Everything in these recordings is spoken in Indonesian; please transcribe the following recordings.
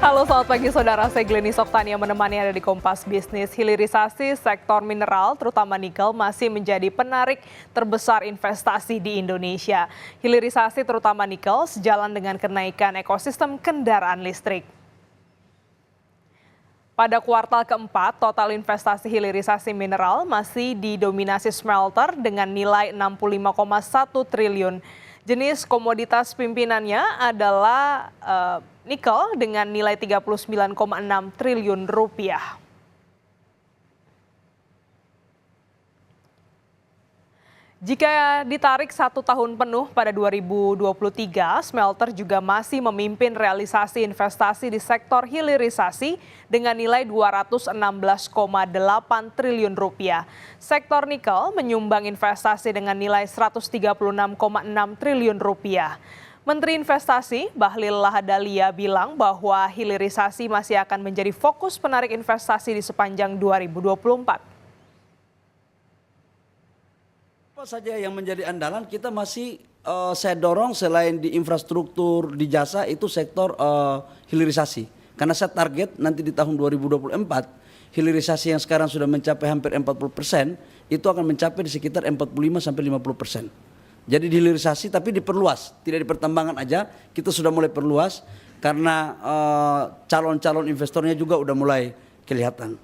Halo selamat pagi saudara, saya Glenny Soktania menemani Anda di Kompas Bisnis. Hilirisasi sektor mineral terutama nikel masih menjadi penarik terbesar investasi di Indonesia. Hilirisasi terutama nikel sejalan dengan kenaikan ekosistem kendaraan listrik. Pada kuartal keempat, total investasi hilirisasi mineral masih didominasi smelter dengan nilai 65,1 triliun. Jenis komoditas pimpinannya adalah nikel dengan nilai 39,6 triliun rupiah. Jika ditarik 1 tahun penuh pada 2023, smelter juga masih memimpin realisasi investasi di sektor hilirisasi dengan nilai 216,8 triliun rupiah. Sektor nikel menyumbang investasi dengan nilai 136,6 triliun rupiah. Menteri Investasi Bahlil Lahadalia bilang bahwa hilirisasi masih akan menjadi fokus penarik investasi di sepanjang 2024. Apa saja yang menjadi andalan kita masih saya dorong selain di infrastruktur, di jasa itu sektor hilirisasi. Karena saya target nanti di tahun 2024 hilirisasi yang sekarang sudah mencapai hampir 40% itu akan mencapai di sekitar 45-50%. Jadi di hilirisasi tapi diperluas, tidak di pertambangan aja, kita sudah mulai perluas karena calon-calon investornya juga udah mulai kelihatan.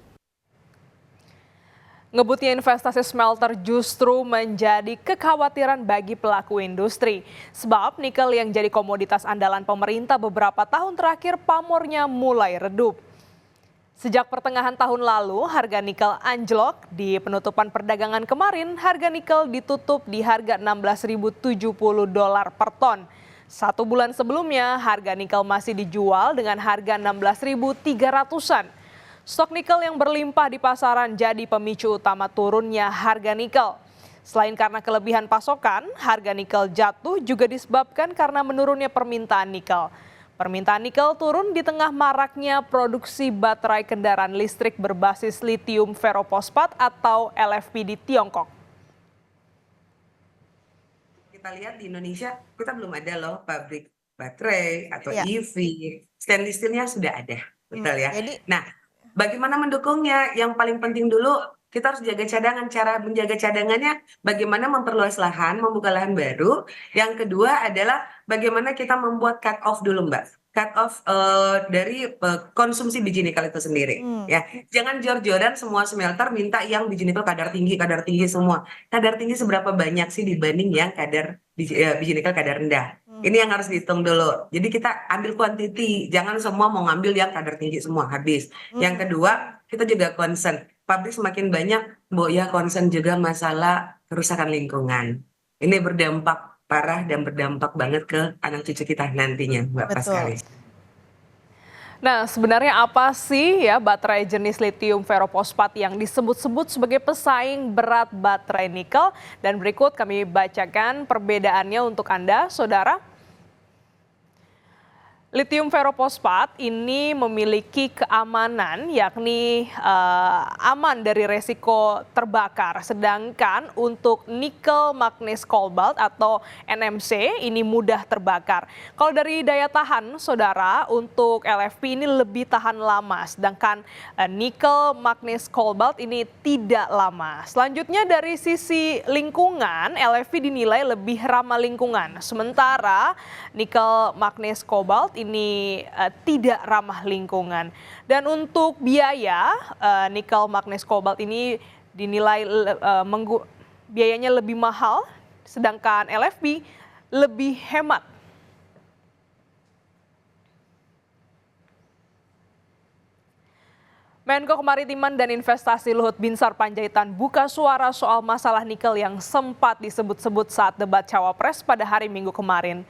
Ngebutnya investasi smelter justru menjadi kekhawatiran bagi pelaku industri. Sebab nikel yang jadi komoditas andalan pemerintah beberapa tahun terakhir pamornya mulai redup. Sejak pertengahan tahun lalu, harga nikel anjlok. Di penutupan perdagangan kemarin, harga nikel ditutup di harga $16.070 per ton. 1 bulan sebelumnya, harga nikel masih dijual dengan harga 16.300-an. Stok nikel yang berlimpah di pasaran jadi pemicu utama turunnya harga nikel. Selain karena kelebihan pasokan, harga nikel jatuh juga disebabkan karena menurunnya permintaan nikel. Permintaan nikel turun di tengah maraknya produksi baterai kendaraan listrik berbasis litium ferroposfat atau LFP di Tiongkok. Kita lihat di Indonesia, kita belum ada loh pabrik baterai atau Iya. EV. Stainless steel-nya sudah ada, betul ya. Jadi Nah, bagaimana mendukungnya? Yang paling penting dulu kita harus jaga cadangan. Cara menjaga cadangannya bagaimana memperluas lahan, membuka lahan baru. Yang kedua adalah bagaimana kita membuat cut off dulu, Mbak. Cut off dari konsumsi biji nikel itu sendiri. Ya, jangan jor-joran semua smelter minta yang biji nikel kadar tinggi semua. Kadar tinggi seberapa banyak sih dibanding yang kadar biji nikel kadar rendah? Ini yang harus dihitung dulu. Jadi kita ambil quantity, jangan semua mau ngambil yang kadar tinggi semua habis. Yang kedua, kita juga concern. Pabrik semakin banyak, Bu, ya concern juga masalah kerusakan lingkungan. Ini berdampak parah dan berdampak banget ke anak cucu kita nantinya, Bapak Betul. sekali. Nah, sebenarnya apa sih ya baterai jenis litium ferroposfat yang disebut-sebut sebagai pesaing berat baterai nikel? Dan berikut kami bacakan perbedaannya untuk Anda, saudara. Litium ferroposfat ini memiliki keamanan, yakni aman dari resiko terbakar. Sedangkan untuk nikel manganese cobalt atau NMC ini mudah terbakar. Kalau dari daya tahan, saudara, untuk LFP ini lebih tahan lama. Sedangkan nikel manganese cobalt ini tidak lama. Selanjutnya dari sisi lingkungan, LFP dinilai lebih ramah lingkungan. Sementara nikel manganese cobalt ini tidak ramah lingkungan. Dan untuk biaya, nikel manganese cobalt ini dinilai biayanya lebih mahal, sedangkan LFP lebih hemat. Menko Kemaritiman dan Investasi Luhut Binsar Panjaitan buka suara soal masalah nikel yang sempat disebut-sebut saat debat Cawapres pada hari Minggu kemarin.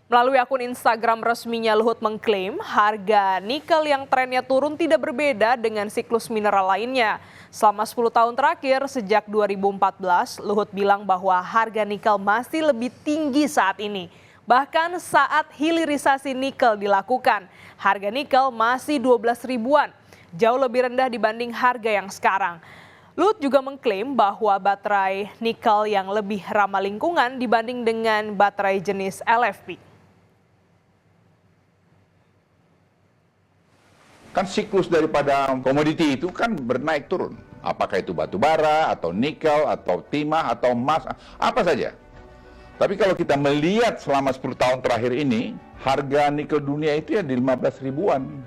Melalui akun Instagram resminya, Luhut mengklaim harga nikel yang trennya turun tidak berbeda dengan siklus mineral lainnya. Selama 10 tahun terakhir, sejak 2014, Luhut bilang bahwa harga nikel masih lebih tinggi saat ini. Bahkan saat hilirisasi nikel dilakukan, harga nikel masih 12 ribuan, jauh lebih rendah dibanding harga yang sekarang. Luhut juga mengklaim bahwa baterai nikel yang lebih ramah lingkungan dibanding dengan baterai jenis LFP. Kan siklus daripada komoditi itu kan bernaik turun. Apakah itu batu bara, atau nikel, atau timah, atau emas, apa saja. Tapi kalau kita melihat selama 10 tahun terakhir ini, harga nikel dunia itu ya di 15 ribuan.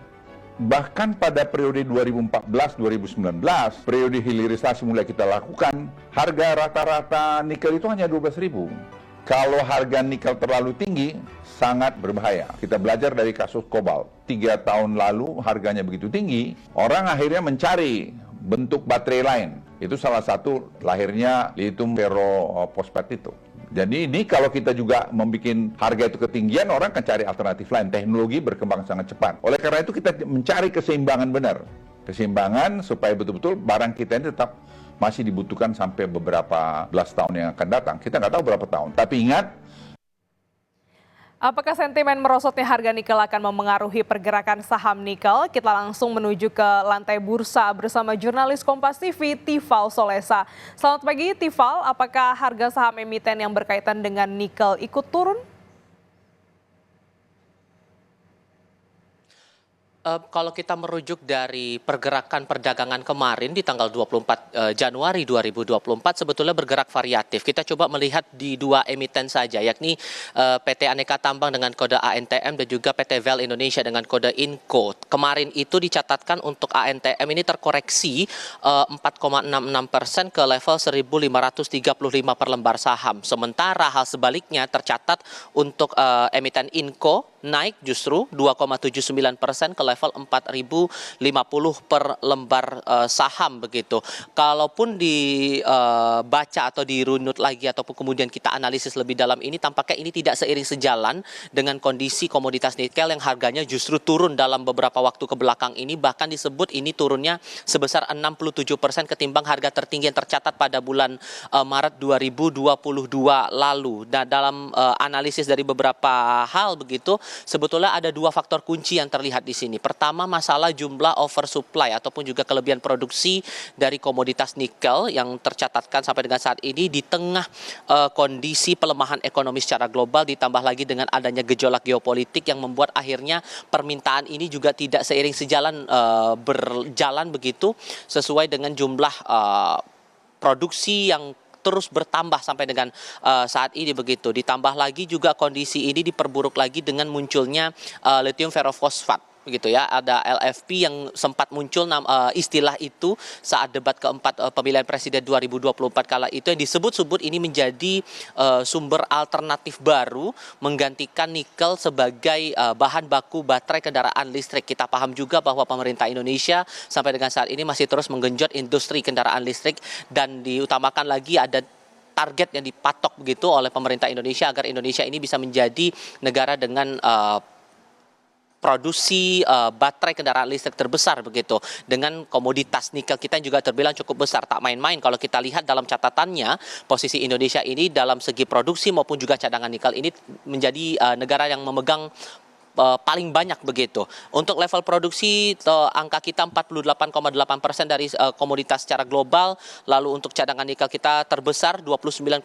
Bahkan pada periode 2014-2019, periode hilirisasi mulai kita lakukan, harga rata-rata nikel itu hanya 12 ribu. Kalau harga nikel terlalu tinggi, sangat berbahaya. Kita belajar dari kasus kobalt. 3 tahun lalu harganya begitu tinggi, orang akhirnya mencari bentuk baterai lain. Itu salah satu lahirnya lithium ferrofosfat itu. Jadi ini kalau kita juga membuat harga itu ketinggian, orang akan cari alternatif lain. Teknologi berkembang sangat cepat. Oleh karena itu kita mencari keseimbangan benar. Keseimbangan supaya betul-betul barang kita ini tetap masih dibutuhkan sampai beberapa belas tahun yang akan datang. Kita nggak tahu berapa tahun. Tapi ingat, apakah sentimen merosotnya harga nikel akan memengaruhi pergerakan saham nikel? Kita langsung menuju ke lantai bursa bersama jurnalis Kompas TV, Tifal Solesa. Selamat pagi, Tifal. Apakah harga saham emiten yang berkaitan dengan nikel ikut turun? Kalau kita merujuk dari pergerakan perdagangan kemarin di tanggal 24 Januari 2024 sebetulnya bergerak variatif. Kita coba melihat di dua emiten saja, yakni PT Aneka Tambang dengan kode ANTM dan juga PT VEL Indonesia dengan kode INCO. Kemarin itu dicatatkan untuk ANTM ini terkoreksi 4,66% ke level 1.535 per lembar saham. Sementara hal sebaliknya tercatat untuk emiten INCO naik justru 2,79% ke level 4.050 per lembar saham begitu. Kalaupun dibaca atau dirunut lagi ataupun kemudian kita analisis lebih dalam ini, tampaknya ini tidak seiring sejalan dengan kondisi komoditas nikel yang harganya justru turun dalam beberapa waktu ke belakang ini. Bahkan disebut ini turunnya sebesar 67% ketimbang harga tertinggi yang tercatat pada bulan Maret 2022 lalu. Nah, dalam analisis dari beberapa hal begitu, sebetulnya ada dua faktor kunci yang terlihat di sini. Pertama, masalah jumlah oversupply ataupun juga kelebihan produksi dari komoditas nikel yang tercatatkan sampai dengan saat ini di tengah kondisi pelemahan ekonomi secara global, ditambah lagi dengan adanya gejolak geopolitik yang membuat akhirnya permintaan ini juga tidak seiring sejalan berjalan begitu sesuai dengan jumlah produksi yang terus bertambah sampai dengan saat ini begitu. Ditambah lagi juga kondisi ini diperburuk lagi dengan munculnya lithium ferrofosfat. Begitu ya, ada LFP yang sempat muncul istilah itu saat debat keempat pemilihan presiden 2024 kala itu, yang disebut-sebut ini menjadi sumber alternatif baru menggantikan nikel sebagai bahan baku baterai kendaraan listrik. Kita paham juga bahwa pemerintah Indonesia sampai dengan saat ini masih terus menggenjot industri kendaraan listrik dan diutamakan lagi ada target yang dipatok begitu oleh pemerintah Indonesia agar Indonesia ini bisa menjadi negara dengan produksi baterai kendaraan listrik terbesar begitu, dengan komoditas nikel kita yang juga terbilang cukup besar, tak main-main. Kalau kita lihat dalam catatannya, posisi Indonesia ini dalam segi produksi maupun juga cadangan nikel ini menjadi negara yang memegang paling banyak begitu. Untuk level produksi angka kita 48,8% dari komoditas secara global, lalu untuk cadangan nikel kita terbesar 29,8%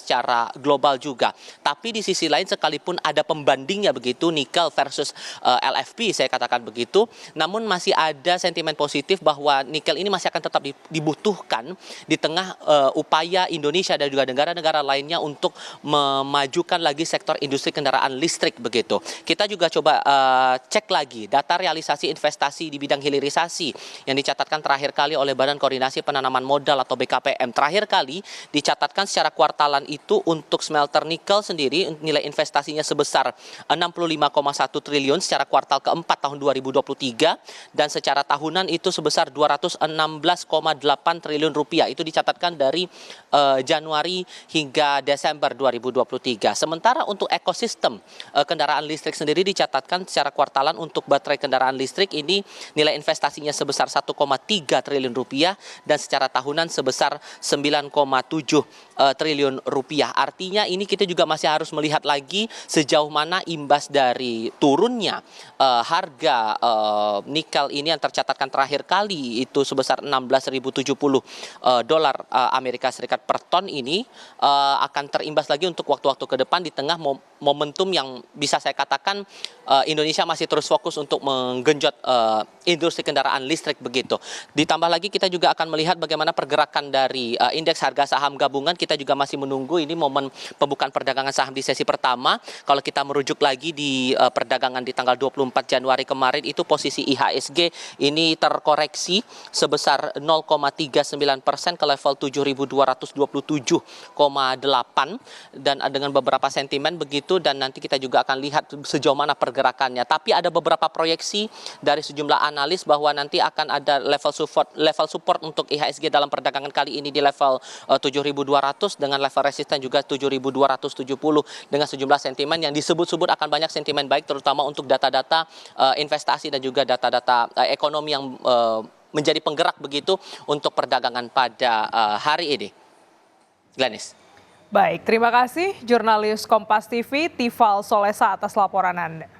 secara global juga. Tapi di sisi lain sekalipun ada pembandingnya begitu, nikel versus LFP saya katakan begitu, namun masih ada sentimen positif bahwa nikel ini masih akan tetap dibutuhkan di tengah upaya Indonesia dan juga negara-negara lainnya untuk memajukan lagi sektor industri kendaraan listrik begitu. Kita juga coba cek lagi data realisasi investasi di bidang hilirisasi yang dicatatkan terakhir kali oleh Badan Koordinasi Penanaman Modal atau BKPM. Terakhir kali dicatatkan secara kuartalan itu untuk smelter nikel sendiri nilai investasinya sebesar 65,1 triliun secara kuartal keempat tahun 2023 dan secara tahunan itu sebesar 216,8 triliun rupiah. Itu dicatatkan dari Januari hingga Desember 2023. Sementara untuk ekosistem kendaraan listrik sendiri dicatatkan secara kuartalan untuk baterai kendaraan listrik ini nilai investasinya sebesar 1,3 triliun rupiah dan secara tahunan sebesar 9,7 triliun rupiah. Artinya ini kita juga masih harus melihat lagi sejauh mana imbas dari turunnya harga nikel ini yang tercatatkan terakhir kali itu sebesar 16.070 dolar Amerika Serikat per ton ini akan terimbas lagi untuk waktu-waktu ke depan di tengah momentum yang bisa saya katakan menandakan Indonesia masih terus fokus untuk menggenjot industri kendaraan listrik begitu. Ditambah lagi kita juga akan melihat bagaimana pergerakan dari indeks harga saham gabungan. Kita juga masih menunggu ini momen pembukaan perdagangan saham di sesi pertama. Kalau kita merujuk lagi di perdagangan di tanggal 24 Januari kemarin, itu posisi IHSG ini terkoreksi sebesar 0,39% ke level 7.227,8 dan dengan beberapa sentimen begitu, dan nanti kita juga akan lihat sejauh mana pergerakannya. Tapi ada beberapa proyeksi dari sejumlah analis bahwa nanti akan ada level support untuk IHSG dalam perdagangan kali ini di level 7.200 dengan level resisten juga 7.270 dengan sejumlah sentimen yang disebut-sebut akan banyak sentimen baik, terutama untuk data-data investasi dan juga data-data ekonomi yang menjadi penggerak begitu untuk perdagangan pada hari ini. Glenis. Baik, terima kasih jurnalis Kompas TV Tifal Solesa atas laporan Anda.